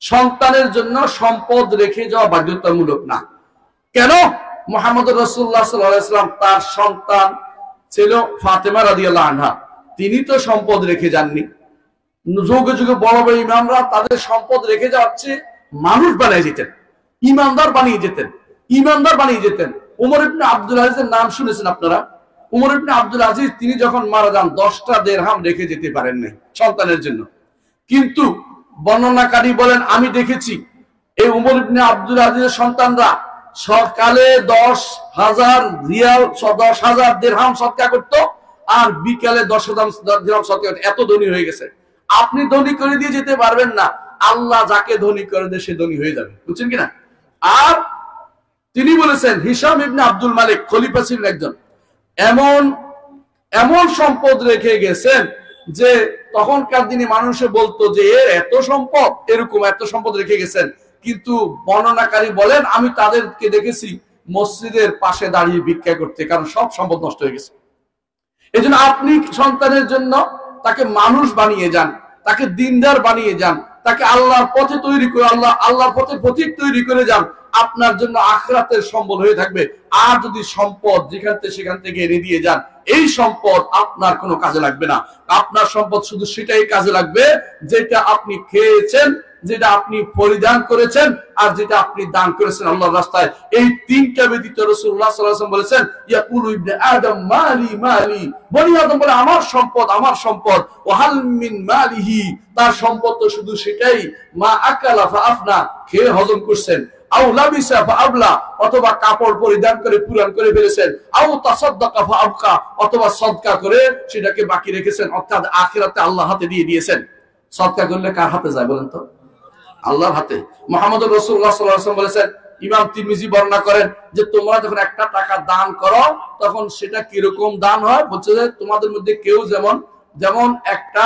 সন্তানের জন্য সম্পদ রেখে যাওয়া বাধ্যতামূলক না। কেন? মুহাম্মদ রাসূলুল্লাহ সাল্লাল্লাহু আলাইহি ওয়াসাল্লাম তার সন্তান ছিল ফাতেমা রাদিয়াল্লাহু আনহা, তিনি তো সম্পদ রেখে যাননি। যুগে যুগে বড় বড় ইমামরা তাদের সম্পদ রেখে যাচ্ছে মানুষ বানিয়ে যেতেন, ইমানদার বানিয়ে যেতেন, ইমানদার বানিয়ে যেতেন। উমর ইবনে আব্দুল আজিজের নাম শুনেছেন আপনারা? উমর ইবনে আব্দুল আজিজ তিনি যখন মারা যান 10টা দিরহাম রেখে যেতে পারেন নাই সন্তানের জন্য, কিন্তু বর্ণনাকারী বলেন আমি দেখেছি এই উমর ইবনে আব্দুল আজিজের সন্তানরা সকালে 10,000 রিয়াল 10,000 দিরহাম সদকা করত, আর বিকালে 10,000 দিরহাম সদকা করত। এত ধনী হয়ে গেছে। আপনি ধনী করে দিয়ে যেতে পারবেন না, আল্লাহ যাকে ধনী করে দেয় সে ধনী হয়ে যাবে, বুঝছেন কিনা? আর তিনি বলেছেন হিশাম ইবনে আব্দুল মালিক খলিফা ছিলেন একজন, এমন এমন সম্পদ রেখে গেছেন যে তখনকার দিনে মানুষে বলতো যে এর এত সম্পদ, এরকম এত সম্পদ রেখে গেছেন। কিন্তু বর্ণনাকারী বলেন আমি তাদেরকে দেখেছি মসজিদের পাশে দাঁড়িয়ে ভিক্ষা করতে, কারণ সব সম্পদ নষ্ট হয়ে গেছে। এই জন্য আপনি সন্তানের জন্য তাকে মানুষ বানিয়ে যান, তাকে দিনদার বানিয়ে যান, তাকে আল্লাহর পথে তৈরি করে আল্লাহর পথে পথিক তৈরি করে যান, আপনার জন্য আখিরাতের সম্বল হয়ে থাকবে। আর যদি সম্পদ যেখান থেকে সেখান থেকে এনে দিয়ে যান, এই সম্পদ আপনার কোনো কাজে লাগবে না। আপনার সম্পদ শুধু সেটাই কাজে লাগবে যেটা আপনি খেয়েছেন, যেটা আপনি পরিধান করেছেন, আর যেটা আপনি দান করেছেন আল্লাহর রাস্তায়। এই তিনটা ব্যতীত রাসূলুল্লাহ সাল্লাল্লাহু আলাইহি ওয়াসাল্লাম বলেছেন ইয়াকুলু ইবনে আদম মালি মালি, বনি আদম বলে আমার সম্পদ আমার সম্পদ, ওয়াহাল মিন মালিহি, তার সম্পদ তো শুধু সেটাই মা আকালা ফা আফনা, খেয়ে হজম করছেন, আও লাবিসা ফা আবলা, অথবা কাপড় পরিধান করে পুরান করে ফেলেছেন, আও তাসাদ্দাকা ফা আবকা, অথবা সদকা করে সেটাকে বাকি রেখেছেন, অর্থাৎ আখিরাতে আল্লাহর হাতে দিয়ে দিয়েছেন। সদকা করলে কার হাতে যায় বলেন তো? আল্লাহর হাতে। মুহাম্মদ রাসূলুল্লাহ সাল্লাল্লাহু আলাইহি ওয়াসাল্লাম বলেছেন, ইমাম তিরমিজি বর্ণনা করেন যে তোমরা যখন একটা টাকা দান করো তখন সেটা কিরকম দান হয়, বলছে যে তোমাদের মধ্যে কেউ যেমন একটা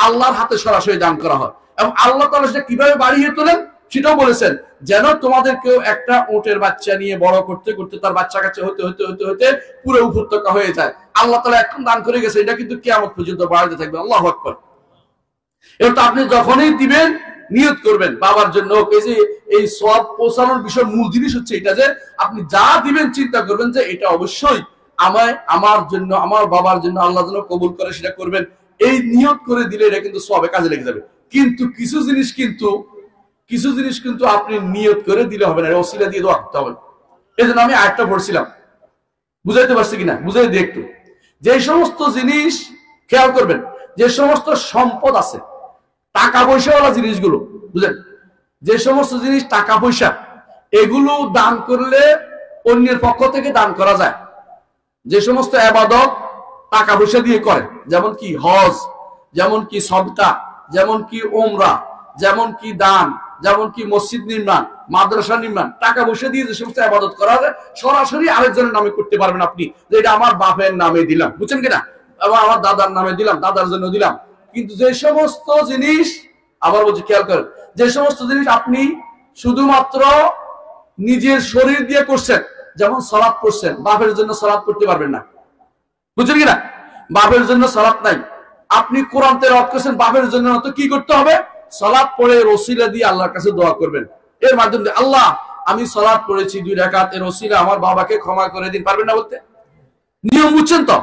আল্লাহর হাতে সরাসরি দান করা হয়, এবং আল্লাহ তাআলা সেটা কিভাবে বাড়িয়ে তোলেন সেটাও বলেছেন, যেন তোমাদের কেউ একটা উটের বাচ্চা নিয়ে বড় করতে করতে তার বাচ্চা কাছে হতে হতে হতে হতে পুরো উপত্যকা হয়ে যায়। আল্লাহ তাআলা এখন দান করে গেছে, এটা কিন্তু কিয়ামত পর্যন্ত বাড়তে থাকবে। আল্লাহু আকবার। এটা আপনি যখনই দিবেন নিয়ত করবেন বাবার জন্য। এই সওয়াব পৌঁছানোর বিষয় মূল জিনিস হচ্ছে এটা যে আপনি যা দিবেন চিন্তা করবেন যে এটা অবশ্যই আমার জন্য, আমার বাবার জন্য আল্লাহ যেন কবুল করে সেটা করবেন। এই নিয়ত করে দিলে এটা কিন্তু সওয়াবে কাজে লেগে যাবে। কিন্তু কিছু জিনিস কিন্তু আপনি নিয়ত করে দিলে হবে না, ওসিলা দিয়ে দোয়া করতে হবে। এই জন্য আমি আরেকটা পড়ছিলাম, বুঝাইতে পারছি কিনা বুঝাই দিই একটু। যে সমস্ত জিনিস খেয়াল করবেন, যে সমস্ত সম্পদ আছে টাকা পয়সাওয়ালা জিনিসগুলো, বুঝলেন, যে সমস্ত জিনিস টাকা পয়সা, এগুলো দান করলে অন্যের পক্ষ থেকে দান করা যায়। যে সমস্ত ইবাদত টাকা পয়সা দিয়ে করে, যেমন কি হজ, যেমন কি সদকা, যেমন কি উমরা, যেমন কি দান, যেমন কি মসজিদ নির্মাণ, মাদ্রাসা নির্মাণ, টাকা পয়সা দিয়ে যে সমস্ত ইবাদত করা যায় সরাসরি আরেকজনের নামে করতে পারবেন আপনি, যে এটা আমার বাপের নামে দিলাম, বুঝছেন কিনা, আবার আমার দাদার নামে দিলাম, দাদার জন্য দিলাম। কিন্তু যে সমস্ত জিনিস, আবার বলছি খেয়াল করেন, যে সমস্ত জিনিস আপনি শুধুমাত্র নিজের শরীর দিয়ে করছেন, যেমন সালাত করছেন, বাপের জন্য সালাত করতে পারবেন না, বুঝছেন কিনা, বাপের জন্য সালাত নাই। আপনি কোরআন তেলাওয়াত করছেন, বাপের জন্য তো কি করতে হবে, সালাত পড়ে ওসিলা দিয়ে আল্লাহর কাছে দোয়া করবেন। এর মাধ্যমে আল্লাহ আমি সালাত পড়েছি 2 রাকাত, এর ওসিলা আমার বাবাকে ক্ষমা করে দিন, পারবেন না বলতে? নিয়ম বুঝছেন তো?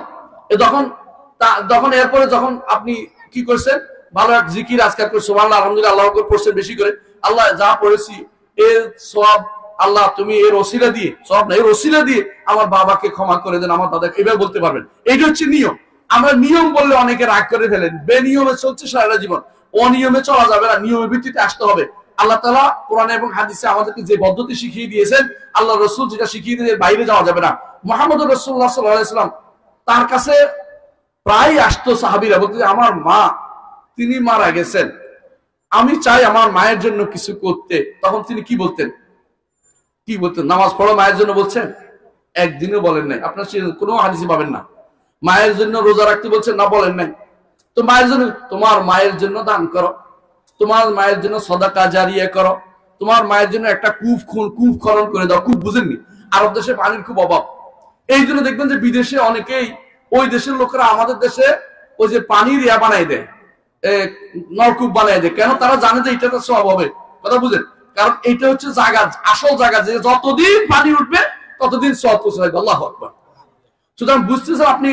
তখন এরপরে যখন আপনি কি করছেন, ভালো এক জিকির আজকার করে সুবহানাল্লাহ আলহামদুলিল্লাহ আল্লাহু আকবার পড়ছেন বেশি করে, আল্লাহ যা পড়েছি এর সওয়াব আল্লাহ তুমি এর ওসিলা দিয়ে, সওয়াব না এর ওসিলা দিয়ে আমার বাবাকে ক্ষমা করে দেন, আমার দাদাকে, এভাবে বলতে পারবেন। এইটা হচ্ছে নিয়ম। আমরা নিয়ম বললে অনেকে রাগ করে ফেলেন, বেনিয়মে চলছে সারা জীবন, অনিয়মে চলা যাবে না, নিয়মের ভিত্তিতে আসতে হবে। আল্লাহ তাআলা কোরআনে এবং হাদিসে আমাদেরকে যে পদ্ধতি শিখিয়ে দিয়েছেন, আল্লাহ রাসূল যেটা শিখিয়ে দিয়েছেন, বাইরে যাওয়া যাবে না। মুহাম্মদ রাসূলুল্লাহ সাল্লাল্লাহু আলাইহি ওয়াসাল্লাম তার কাছে প্রায় আসতো সাহাবীরা, বলতে আমার মা তিনি মারা গেছেন, আমি চাই আমার মায়ের জন্য কিছু করতে। তখন তিনি কি বলতেন, নামাজ পড়ো মায়ের জন্য বলছেন? একদিনও বলেন নাই, আপনার কোনো হাদিসে পাবেন না। মায়ের জন্য রোজা রাখতে বলছেন না, বলেন নাই। তো মায়ের জন্য, তোমার মায়ের জন্য দান করো, তোমার মায়ের জন্য সাদাকা জারিয়া করো, তোমার মায়ের জন্য একটা কূপ খনন করে দাও। কূপ বুঝেননি? আরব দেশে পানির খুব অভাব, এই জন্য দেখবেন যে বিদেশে অনেকেই, ওই দেশের লোকেরা আমাদের দেশে ওই যে পানির বানাই দেয়, নলকূপ বানাই দেয়। কেন? তারা জানে যে এটাতে সওয়াব হবে। কথা বুঝেন? কারণ এটা হচ্ছে জায়গা, আসল জায়গা, যে যতদিন পানি উঠবে ততদিন সওয়াব পৌঁছে যাবে। আল্লাহু আকবার। সুতরাং বুঝতেছেন আপনি,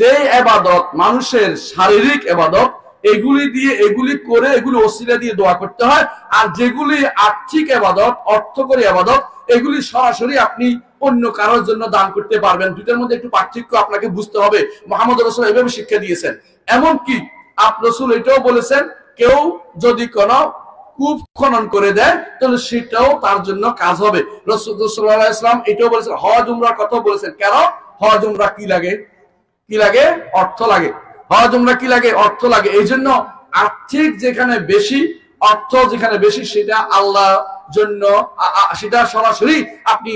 যে ইবাদত মানুষের শারীরিক ইবাদত, এগুলি দিয়ে, এগুলি করে, এগুলি ওসিলা দিয়ে দোয়া করতে হয়। আর যেগুলি আর্থিক ইবাদত, অর্থকরী ইবাদত, এগুলি সরাসরি আপনি অন্য কারোর জন্য দান করতে পারবেন। দুইটার মধ্যে একটু পার্থক্য আপনাকে বুঝতে হবে। মুহাম্মদ রাসূল এভাবে শিক্ষা দিয়েছেন। এমনকি রাসূল এটাও বলেছেন, কেউ যদি কোনো কূপ খনন করে দেয় তাহলে সেটাও তার জন্য কাজ হবে। রাসূলুল্লাহ সাল্লাল্লাহু আলাইহি ওয়াসাল্লাম এটাও বলেছেন। হজ উমরার কথা বলেছেন। কেন? হজ উমরা কি লাগে? কি লাগে? অর্থ লাগে। হজ উমরা কি লাগে? অর্থ লাগে। এই জন্য আর্থিক যেখানে বেশি, অর্থ যেখানে বেশি, সেটা আল্লাহ জন্য, সেটা সরাসরি আপনি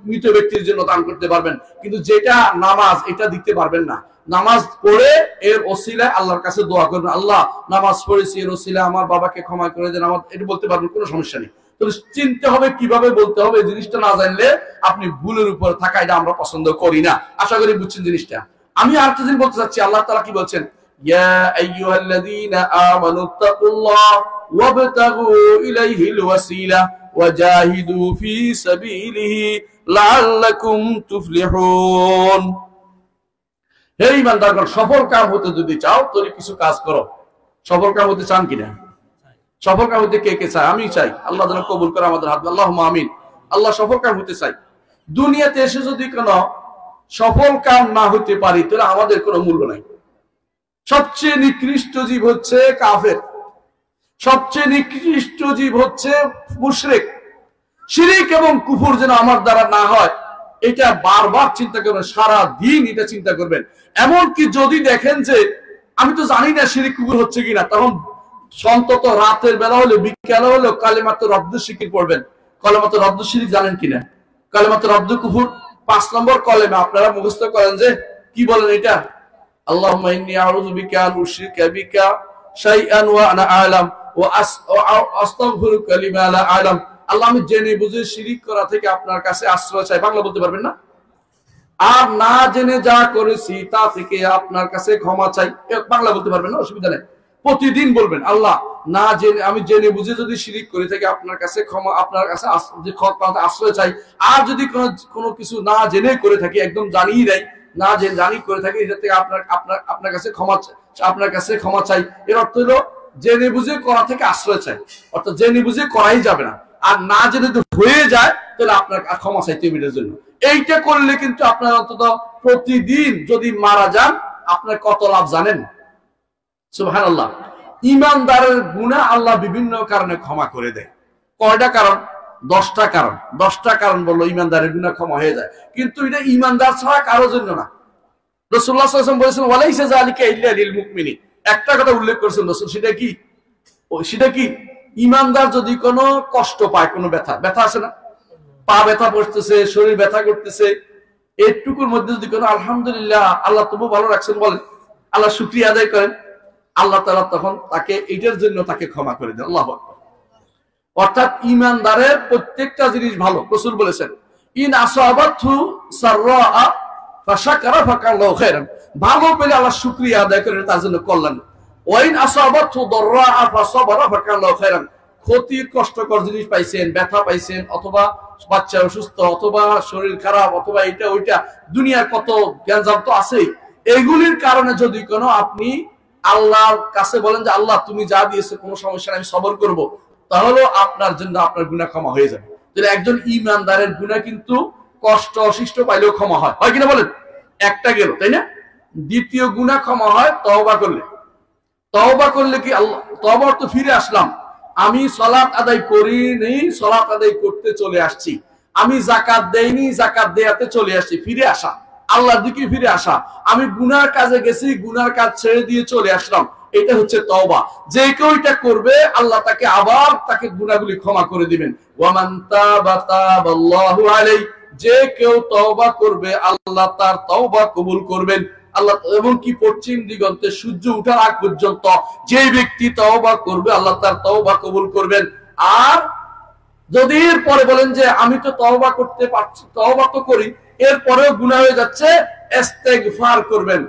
মৃত ব্যক্তির জন্য দান করতে পারবেন। কিন্তু যেটা নামাজ, এটা দিতে পারবেন না। নামাজ পড়ে এর ওসিলায় আল্লাহর কাছে দোয়া করবেন, আল্লাহ নামাজ পড়েছি, এর ওসিলায় আমার বাবাকে ক্ষমা করে দেন, আমার, এটা বলতে পারবেন, কোনো সমস্যা নেই। তবে চিনতে হবে কিভাবে বলতে হবে। এই জিনিসটা না জানলে আপনি ভুলের উপর থাকা, এটা আমরা পছন্দ করি না। আশা করি বুঝছেন জিনিসটা। আমি আরেকটা জিনিস বলতে চাচ্ছি, আল্লাহ তাআলা কি বলছেন? ইয়া আইয়ুহাল্লাযীনা আমানুত্তাকুল্লাহ ওয়াবতাগু ইলাইহিল ওয়াসিলা ওয়াজাহিদু ফি সাবিলিহি লাআল্লাকুম তুফলিহুন। হে ঈমানদারগণ, সফল কাম হতে যদি চাও তাহলে কিছু কাজ করো। সফল কাম হতে চান কিনা? সফল কাম হতে কে কে চায়? আমি চাই। আল্লাহ যেন কবুল করে আমাদের হাত। আল্লাহুম্মা আমিন। আল্লাহ সফল কাম হতে চাই। দুনিয়াতে এসে যদি কোনো সফল কাম না হতে পারি তাহলে আমাদের কোনো মূল্য নাই। সবচেয়ে নিকৃষ্ট জীব হচ্ছে কাফের, সবচেয়ে নিকৃষ্ট জীব হচ্ছে মুশরিক। শিরিক এবং কুফর যেন আমার দ্বারা না হয়, এটা বারবার চিন্তা করবেন, সারা দিন এটা চিন্তা করবেন। এমনকি যদি দেখেন যে আমি তো জানি না শিরিক কুফর হচ্ছে কিনা, তখন অন্তত রাতের বেলা হলে, বিকেলে হলে কালিমাত রদ্দু শিকির পড়বেন। কালিমাত রদ্দু শিরিক জানেন কিনা? কালিমাত রদ্দু কুফর 5 নম্বর কলেমা। আপনারা মুখস্থ করেন যে কি বলেন এটা? আল্লাহুম্মা ইন্নী আউযু বিকা আন উশরিকা বিকা শাইআন ওয়া আনা আ'লাম ওয়া আস্তাগফিরুকা লিমা লা আ'লাম। আল্লাহ, আমি জেনে বুঝে শিরিক করা থেকে আপনার কাছে আশ্রয় চাই। বাংলা বলতে পারবেন না? আর না জেনে যা করেছি তা থেকে আপনার কাছে ক্ষমা চাই। বাংলা বলতে পারবেন না? অসুবিধা নেই। প্রতিদিন বলবেন, আল্লাহ, না জেনে, আমি জেনে বুঝে যদি শিরিক করে থাকি আপনার কাছে ক্ষমা, আপনার কাছে আশ্রয় চাই। আর যদি কোনো কিছু না জেনে করে থাকি, একদম জানিই নাই, না জেনে জানি করে থাকি, এটা থেকে আপনার কাছে ক্ষমা, আপনার কাছে ক্ষমা চাই। এর অর্থ হলো জেনে বুঝে করা থেকে আশ্রয় চাই। অর্থাৎ জেনে বুঝে করাই যাবে না। আর না জেনে যদি হয়ে যায় তাহলে আপনার ক্ষমা চাইতে হবে এটার জন্য। এইটা করলে কিন্তু আপনার অন্তত প্রতিদিন যদি মারা যান, আপনার কত লাভ জানেন? সুবহানাল্লাহ। ঈমানদারের গুনাহ আল্লাহ বিভিন্ন কারণে ক্ষমা করে দেয়। কয়টা কারণ? 10টা কারণ। 10টা কারণ বললো ঈমানদারের গুনাহ ক্ষমা হয়ে যায়। কিন্তু এটা ঈমানদার ছাড়া কারোর জন্য না। রাসূলুল্লাহ সাল্লাল্লাহু আলাইহি ওয়াসাল্লাম বলেছেন, ওয়ালাইসা যালিকা ইল্লা লিল মুমিনিন। একটা কথা উল্লেখ করেছেন রাসূল, সেটা কি? সেটা কি? ঈমানদার যদি কোনো কষ্ট পায়, কোনো ব্যথা আছে না, পা ব্যথা করতেছে, শরীর ব্যথা করতেছে, এটুকুর মধ্যে যদি কোনো আলহামদুলিল্লাহ, আল্লাহ তবু ভালো রাখছেন বলেন, আল্লাহ শুকরিয়া আদায় করেন, আল্লাহ তাআলা তখন তাকে এইটার জন্য তাকে ক্ষমা করে দেন। আল্লাহু আকবার। অর্থাৎ ঈমানদারের প্রত্যেকটা জিনিস ভালো। রাসূল বলেছেন, ইন আসাবাতহু সাররা ফাশাকারা ফাকাল্লাহু খাইরান। ভালো পেলে আল্লাহ শুকরিয়া আদায় করে, তার জন্য কল্যাণ। ওয়াইন আসাবাতহু দাররা ফাসাবারা ফাকাল্লাহু খাইরান। ক্ষতি, কষ্টকর জিনিস পাইছেন, ব্যথা পাইছেন, অথবা বাচ্চা অসুস্থ, অথবা শরীর খারাপ, অথবা এটা ওইটা, দুনিয়ার কত জ্ঞানজাম তো আছেই। এগুলির কারণে যদি কোনো আপনি আল্লাহর কাছে বলেন যে আল্লাহ তুমি যা দিয়েছো কোনো সমস্যা নেই, আমি সবর করব, তাহলে আপনার জন্য আপনার গুনাহ ক্ষমা হয়ে যাবে। তাহলে একজন ঈমানদারের গুনাহ কিন্তু কষ্ট অশিষ্ট পাইলেও ক্ষমা হয়, হয় কিনা বলেন? একটা গেল, তাই না? দ্বিতীয় গুনাহ ক্ষমা হয় তওবা করলে। তওবা করলে কি? আল্লাহ, তওবা অর্থ ফিরে আসলাম। আমি সালাত আদায় করিনি, সালাত আদায় করতে চলে আসছি। আমি যাকাত দেইনি, যাকাত দেয়াতে চলে আসছি। ফিরে আসা, আল্লাহর দিকে ফিরে আসা। আমি গুনার কাজে গেছি, গুনার কাজ ছেড়ে দিয়ে চলে আসলাম, এটা হচ্ছে তওবা। যে কেউ এটা করবে আল্লাহ তাকে আবার তাকে গুনাহগুলি ক্ষমা করে দিবেন। ওয়ামান তাবা তাবাল্লাহু আলাইহি। যে কেউ তওবা করবে আল্লাহ তার তওবা কবুল করবেন। আল্লাহ এমনকি পশ্চিম দিগন্তে সূর্য ওঠার আগ পর্যন্ত যে ব্যক্তি তওবা করবে আল্লাহ তার তওবা কবুল করবেন। আর যদি এরপরে বলেন যে আমি তো তওবা করতে পারছি, তওবা তো করি, এরপরেও গুনাহ হয়ে যাচ্ছে, ইস্তেগফার করবেন।